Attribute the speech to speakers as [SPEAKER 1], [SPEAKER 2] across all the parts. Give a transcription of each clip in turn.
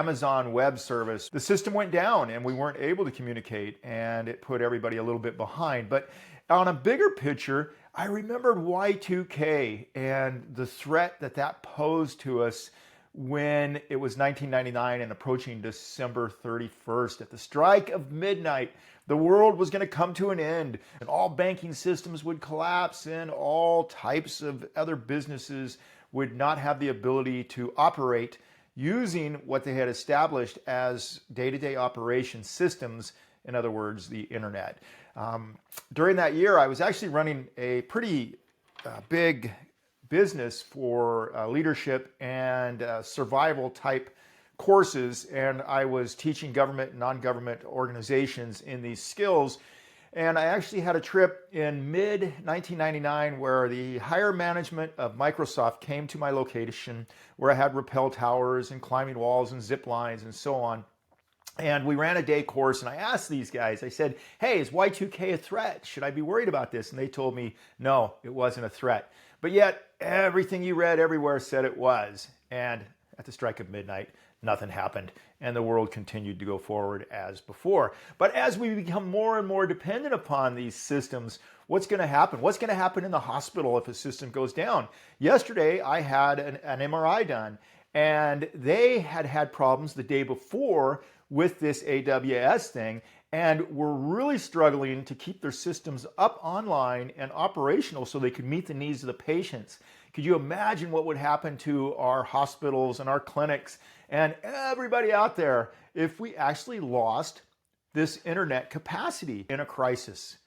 [SPEAKER 1] Amazon Web Service, the system went down and we weren't able to communicate, and it put everybody a little bit behind. But on a bigger picture, I remembered Y2K and the threat that that posed to us when it was 1999 and approaching December 31st. At the strike of midnight, the world was going to come to an end, and all banking systems would collapse, and all types of other businesses would not have the ability to operate using what they had established as day-to-day operation systems, in other words, the internet. During that year, I was actually running a pretty big business for leadership and survival type courses, and I was teaching government and non-government organizations in these skills. And I actually had a trip in mid-1999 where the higher management of Microsoft came to my location, where I had rappel towers and climbing walls and zip lines and so on. And we ran a day course, and I asked these guys, I said, hey, is Y2K a threat? Should I be worried about this? And they told me, no, it wasn't a threat. But yet, everything you read everywhere said it was. And at the strike of midnight, nothing happened, and the world continued to go forward as before. But as we become more and more dependent upon these systems, what's going to happen? What's going to happen in the hospital if a system goes down? Yesterday, I had an MRI done, and they had had problems the day before with this AWS thing, and were really struggling to keep their systems up online and operational so they could meet the needs of the patients. Could you imagine what would happen to our hospitals and our clinics and everybody out there if we actually lost this internet capacity in a crisis?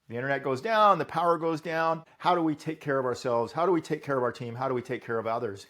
[SPEAKER 1] The internet goes down, the power goes down. How do we take care of ourselves? How do we take care of our team? How do we take care of others?